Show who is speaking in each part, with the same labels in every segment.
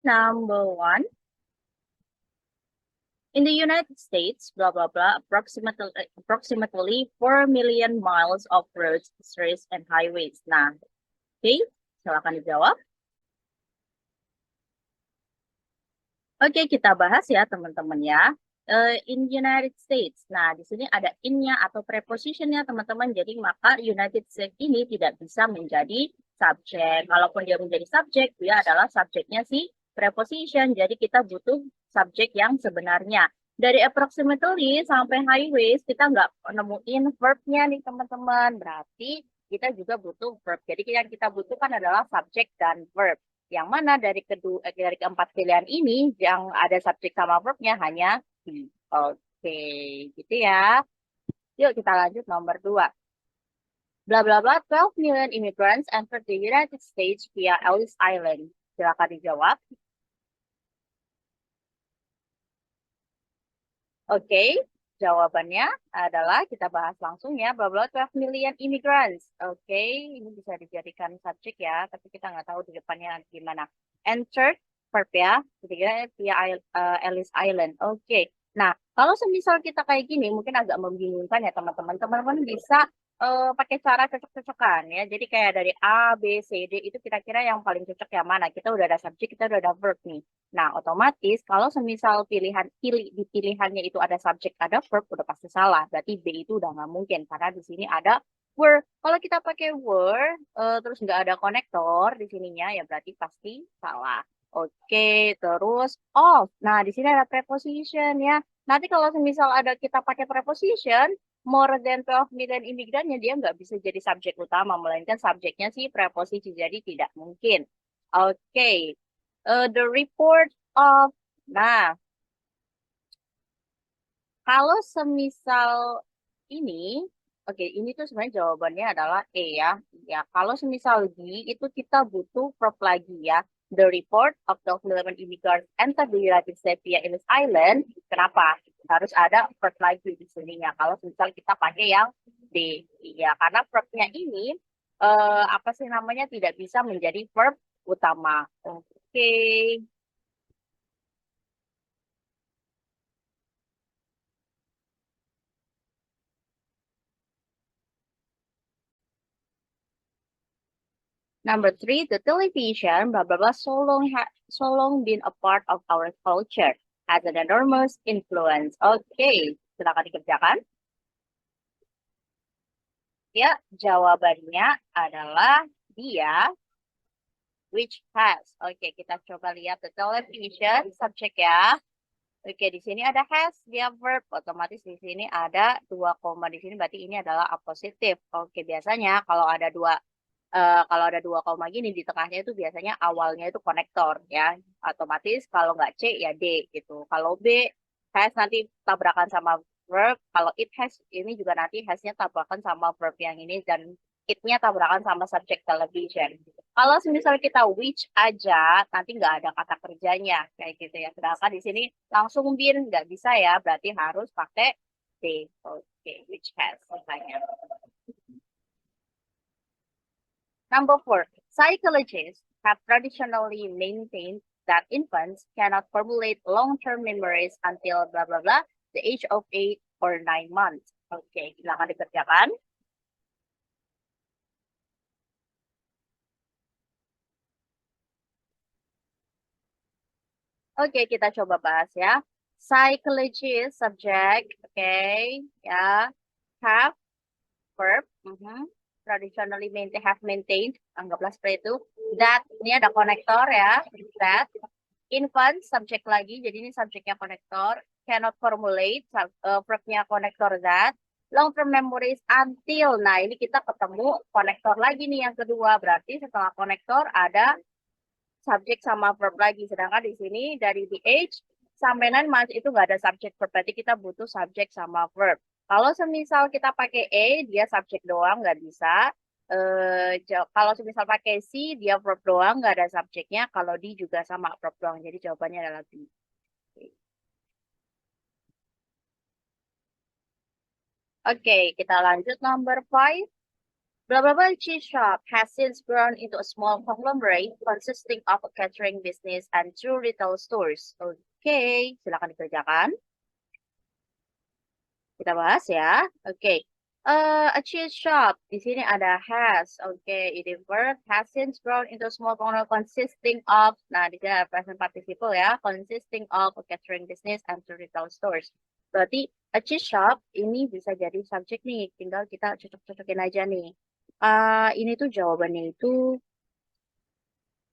Speaker 1: Number one, in the United States, blah blah blah, approximately 4 million miles of roads, streets, and highways. Nah, oke, silakan dijawab. Oke, kita bahas ya teman-teman ya. In United States. Nah, di sini ada in-nya atau preposition-nya teman-teman. Jadi maka United States ini tidak bisa menjadi subjek. Kalaupun dia menjadi subjek, dia adalah subjeknya si preposition. Jadi kita butuh subjek yang sebenarnya. Dari approximately sampai highways, kita nggak nemuin verb-nya nih teman-teman. Berarti kita juga butuh verb. Jadi yang kita butuhkan adalah subjek dan verb. Yang mana dari keempat pilihan ini yang ada subjek sama verbnya hanya be. Oke, gitu ya. Yuk kita lanjut nomor 2. Bla bla bla 12 million immigrants entered the United States via Ellis Island. Silakan dijawab. Oke, jawabannya adalah kita bahas langsung ya. Bla bla 12 million immigrants. Oke, ini bisa dijadikan subjek ya, tapi kita nggak tahu di depannya gimana. Entered verb ya, ketiga via Ellis Island. Oke. Nah, kalau semisal kita kayak gini, mungkin agak membingungkan ya teman-teman. Teman-teman bisa pakai cara cocok-cocokan ya. Jadi kayak dari A, B, C, D itu kira-kira yang paling cocok yang mana? Kita udah ada subjek, kita udah ada verb nih. Nah, otomatis kalau semisal di pilihannya itu ada subjek, ada verb, udah pasti salah. Berarti B itu udah nggak mungkin karena di sini ada were. Kalau kita pakai were, terus nggak ada konektor di sininya, ya berarti pasti salah. Oke, terus of. Nah, di sini ada preposition ya. Nanti kalau semisal ada kita pakai preposition, more than 12 million imigrannya dia nggak bisa jadi subjek utama, melainkan subjeknya sih preposisi, jadi tidak mungkin. Oke, the report of. Nah, kalau semisal ini, oke, ini tuh sebenarnya jawabannya adalah E ya. Ya, kalau semisal D itu kita butuh verb lagi ya. The report of the 11 immigrants entered the United States via Ellis Island. Kenapa? Harus ada verb lagi di sininya. Kalau misal kita pakai yang D, ya karena verbnya ini apa sih namanya tidak bisa menjadi verb utama. Oke. Number three, the television, blah blah blah, so long been a part of our culture, has an enormous influence. Oke, silakan dikerjakan. Ya, jawabannya adalah dia, which has. Oke, kita coba lihat the television, subjek ya. Oke, di sini ada has, dia verb. Otomatis di sini ada dua koma di sini, berarti ini adalah apositif. Oke, biasanya kalau ada dua koma gini di tengahnya itu biasanya awalnya itu konektor ya. Otomatis kalau nggak C ya D gitu. Kalau B has nanti tabrakan sama verb. Kalau it has ini juga nanti hasnya tabrakan sama verb yang ini dan it-nya tabrakan sama subject television. Kalau misal kita which aja nanti nggak ada kata kerjanya kayak gitu ya. Sedangkan di sini langsung bin nggak bisa ya. Berarti harus pakai D. Oke, which has misalnya. Number four, psychologists have traditionally maintained that infants cannot formulate long-term memories until blah blah blah the age of 8 or 9 months. Oke, silakan dikerjakan. Oke, kita coba bahas ya. Psychologist subject, oke, ya, have verb, traditionally have maintained, anggaplah seperti itu. That ini ada konektor ya, that. Infant, subjek lagi, jadi ini subjeknya konektor. Cannot formulate, verbnya konektor that. Long term memories until. Nah, ini kita ketemu konektor lagi nih yang kedua. Berarti setelah konektor ada subjek sama verb lagi. Sedangkan di sini dari the age sampai 9 months itu nggak ada subjek verb. Berarti kita butuh subjek sama verb. Kalau semisal kita pakai A, dia subjek doang, nggak bisa. Kalau semisal pakai C, dia verb doang, nggak ada subjeknya. Kalau D juga sama verb doang. Jadi jawabannya adalah B. Oke, kita lanjut number 5. Blah blah blah cheese shop has since grown into a small conglomerate consisting of a catering business and two retail stores. Oke, silakan dikerjakan. Kita bahas ya. Oke. A cheese shop. Di sini ada has. Oke, ini verb has since grown into a small conglomerate consisting of. Nah, di sini ada present participle ya. Consisting of a catering business and two retail stores. Berarti a cheese shop ini bisa jadi subjek nih. Tinggal kita cocok-cocokin aja nih. Ini tuh jawabannya itu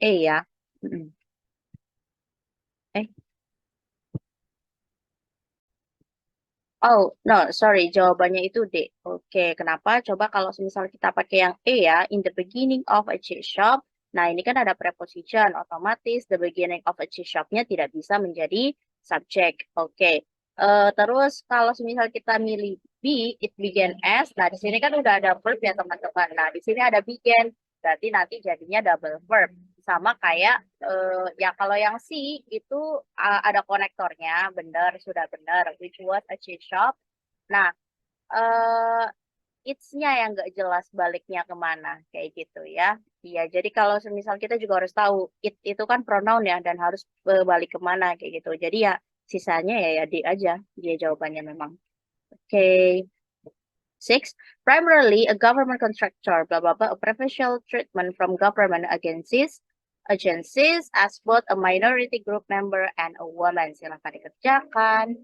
Speaker 1: E ya. Mm-mm. Eh, oh, no, sorry, jawabannya itu D. Oke, kenapa? Coba kalau misal kita pakai yang E ya, in the beginning of a cheese shop. Nah, ini kan ada preposition, otomatis the beginning of a cheese shop-nya tidak bisa menjadi subjek. Oke. Terus kalau misal kita milih B, it began as. Nah, di sini kan udah ada verb ya, teman-teman. Nah, di sini ada began, berarti nanti jadinya double verb. Sama kayak ya kalau yang C itu ada konektornya, benar, sudah benar, which was a cheese shop. Nah, eh it's-nya yang nggak jelas baliknya kemana, kayak gitu ya. Iya, jadi kalau semisal kita juga harus tahu, it itu kan pronoun ya, dan harus balik kemana, kayak gitu. Jadi ya, sisanya ya D aja, dia jawabannya memang. Oke. Six, primarily a government contractor, blah, blah, blah, a preferential treatment from government agencies as both a minority group member and a woman. Silahkan dikerjakan.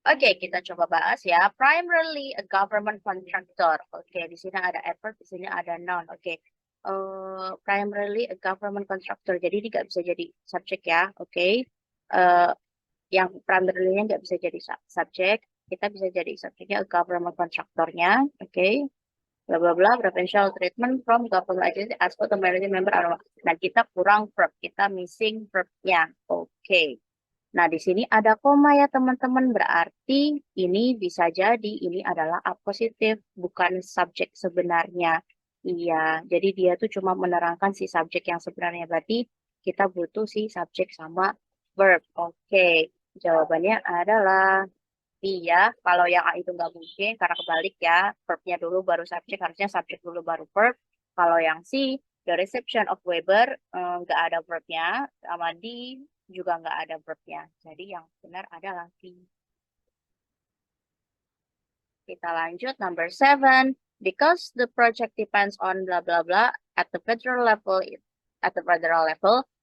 Speaker 1: Oke, kita coba bahas ya. Primarily a government contractor. Oke, di sini ada adverb, di sini ada noun. Oke. Primarily a government contractor. Jadi ini nggak bisa jadi subjek ya. Oke. Yang primarily-nya nggak bisa jadi subjek. Kita bisa jadi subjeknya a government contractornya. Oke. Bla bla bla, preferential treatment from government agency as for the minority member. Nah, kita kurang verb. Kita missing verb-nya. Oke. Nah, di sini ada koma ya teman-teman, berarti ini bisa jadi ini adalah positif, bukan subjek sebenarnya. Iya, jadi dia tuh cuma menerangkan si subjek yang sebenarnya, berarti kita butuh si subjek sama verb. Oke, jawabannya adalah iya. Kalau yang A itu nggak mungkin, karena kebalik ya, verbnya dulu baru subjek, harusnya subjek dulu baru verb. Kalau yang C, the reception of Weber, nggak ada verbnya, sama D, juga nggak ada verbnya. Jadi yang benar adalah D. Kita lanjut, number 7. Because the project depends on blah blah blah at the federal level,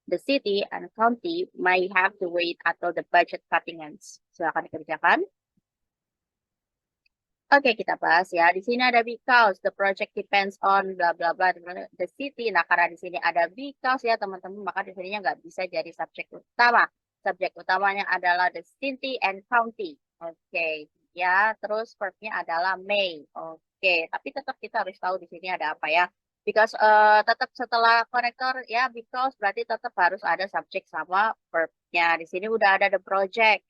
Speaker 1: the city and county may have to wait until the budget cutting ends. Silakan dikerjakan. Oke, kita bahas ya. Di sini ada because the project depends on blah blah blah the city. Nah, karena di sini ada because ya teman-teman, maka di sininya nggak bisa jadi subjek utama. Subjek utamanya adalah the city and county. Oke, ya. Terus verbnya adalah may. Oke, tapi tetap kita harus tahu di sini ada apa ya. Because tetap setelah konektor ya because berarti tetap harus ada subjek sama verbnya. Di sini udah ada the project.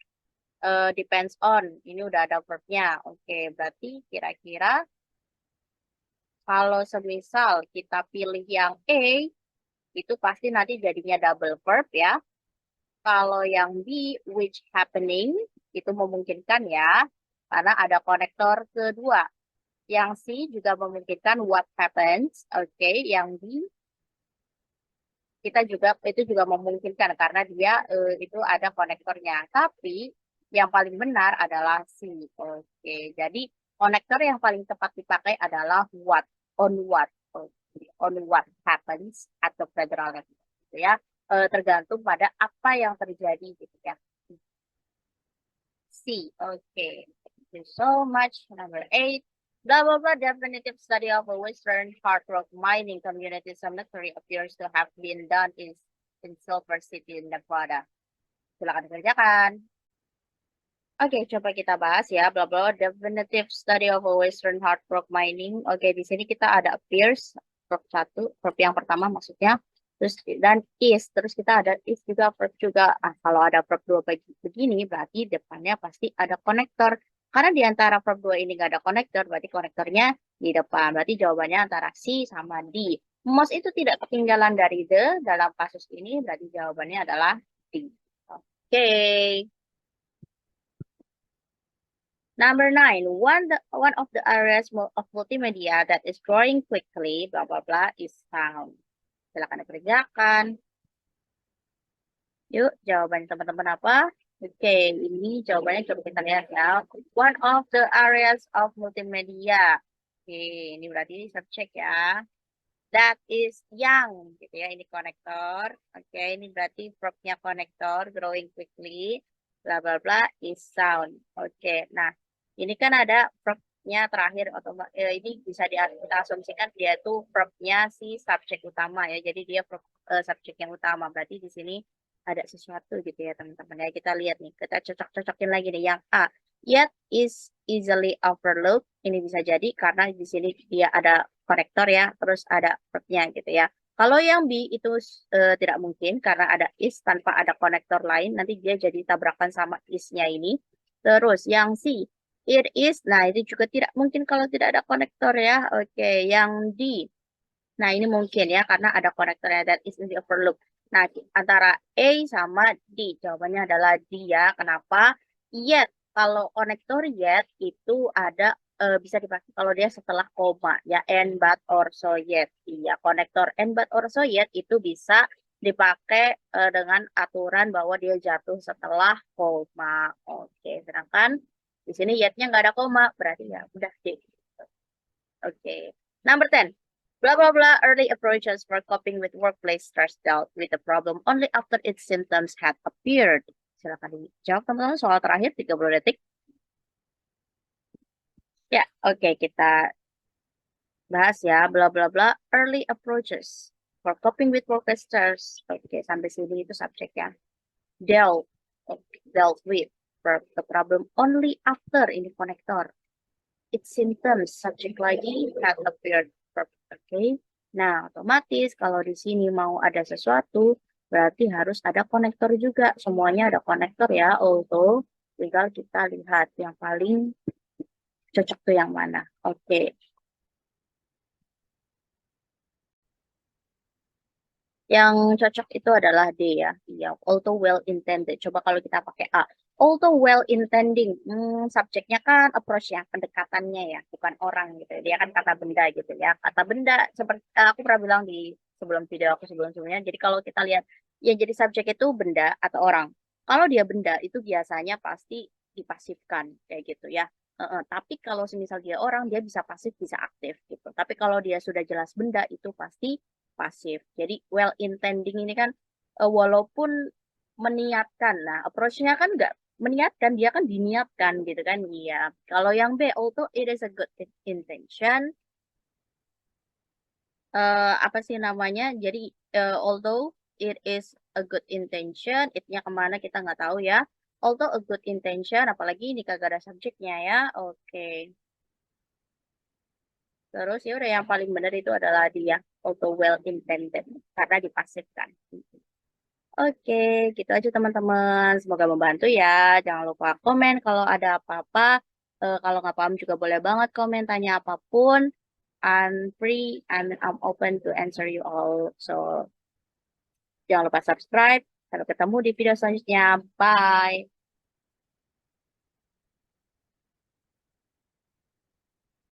Speaker 1: Depends on. Ini udah ada verbnya. Oke, berarti kira-kira kalau semisal kita pilih yang A, itu pasti nanti jadinya double verb ya. Kalau yang B, which happening, itu memungkinkan ya. Karena ada konektor kedua. Yang C juga memungkinkan what happens. Oke, yang D kita juga itu juga memungkinkan karena dia itu ada konektornya. Tapi yang paling benar adalah C. Oke, jadi konektor yang paling tepat dipakai adalah what, on what, on what happens at the federal level, gitu ya. Tergantung pada apa yang terjadi, gitu ya. C. Okay. Thank you so much. Number 8. Blah blah blah. Definitive study of a Western hard rock mining community cemetery appears to have been done in Silver City, Nevada. Silakan dikerjakan. Oke, coba kita bahas ya. Blah blah. Definitive study of a Western hard rock mining. Oke, di sini kita ada appears verb 1, verb yang pertama maksudnya. Terus dan terus kita ada is juga verb juga. Kalau ada verb 2 begini berarti depannya pasti ada konektor. Karena di antara verb 2 ini nggak ada konektor, berarti konektornya di depan. Berarti jawabannya antara C sama D. Most itu tidak ketinggalan dari the dalam kasus ini, berarti jawabannya adalah D. Oke. Number 9, one of the areas of multimedia that is growing quickly, blah blah blah, is sound. Silakan dikerjakan. Yuk, jawaban teman-teman apa? Oke, ini jawabannya coba kita lihat ya. One of the areas of multimedia. Oke, ini berarti subjek ya. That is young, gitu ya. Ini konektor. Oke, ini berarti verbnya konektor, growing quickly, bla bla bla, is sound. Oke, nah ini kan ada verbnya terakhir, ini bisa kita asumsikan dia tuh verbnya si subjek utama ya. Jadi dia verb subjek yang utama. Berarti di sini ada sesuatu gitu ya teman-teman ya. Kita lihat nih, kita cocok-cocokin lagi nih yang A. Yet is easily overlooked. Ini bisa jadi karena di sini dia ada konektor ya, terus ada verbnya gitu ya. Kalau yang B itu tidak mungkin karena ada is tanpa ada konektor lain, nanti dia jadi tabrakan sama is-nya ini. Terus yang C, it is, nah itu juga tidak mungkin kalau tidak ada konektor ya. Oke, yang D, nah ini mungkin ya karena ada konektornya, that is in the overlook. Nah, antara A sama D, jawabannya adalah D ya. Kenapa? Yet, kalau konektor yet itu ada bisa dipakai kalau dia setelah koma ya, and but or so yet. Iya, konektor and but or so yet itu bisa dipakai dengan aturan bahwa dia jatuh setelah koma. Oke, sedangkan di sini yet-nya nggak ada koma, berarti ya udah D. Oke. Number 10. Blah blah blah early approaches for coping with workplace stress dealt with the problem only after its symptoms had appeared. Silakan dijawab teman-teman soal terakhir 30 detik. Ya, oke kita bahas ya bla bla bla early approaches for coping with workplace stress. Oke, sampai sini itu subjeknya. Dealt with the problem only after ini konektor. Its symptoms subject lagi had appeared. Oke. Nah, otomatis kalau di sini mau ada sesuatu, berarti harus ada konektor juga. Semuanya ada konektor ya, auto. Tinggal kita lihat yang paling cocok tuh yang mana. Oke. Yang cocok itu adalah D ya. Iya, although well intended. Coba kalau kita pakai A. Although well intending, subjeknya kan approach ya, pendekatannya ya, bukan orang gitu. Dia kan kata benda gitu ya. Kata benda seperti aku pernah bilang di sebelum video aku sebelum-sebelumnya. Jadi kalau kita lihat yang jadi subjek itu benda atau orang. Kalau dia benda itu biasanya pasti dipasifkan kayak gitu ya. Tapi kalau semisal dia orang, dia bisa pasif, bisa aktif gitu. Tapi kalau dia sudah jelas benda itu pasti pasif. Jadi well intending ini kan walaupun meniatkan. Nah, approach-nya kan nggak meniatkan, dia kan diniatkan gitu kan. Iya. Kalau yang B, although it is a good intention, apa sih namanya? Jadi although it is a good intention, it-nya kemana kita nggak tahu ya. Although a good intention, apalagi ini kagak ada subjeknya ya. Oke. Terus ya udah yang paling benar itu adalah dia, although well intended, karena dipasifkan. Oke, gitu aja teman-teman. Semoga membantu ya. Jangan lupa komen kalau ada apa-apa. Kalau nggak paham juga boleh banget komen, tanya apapun. I'm free and I'm open to answer you all. So, jangan lupa subscribe. Sampai ketemu di video selanjutnya. Bye.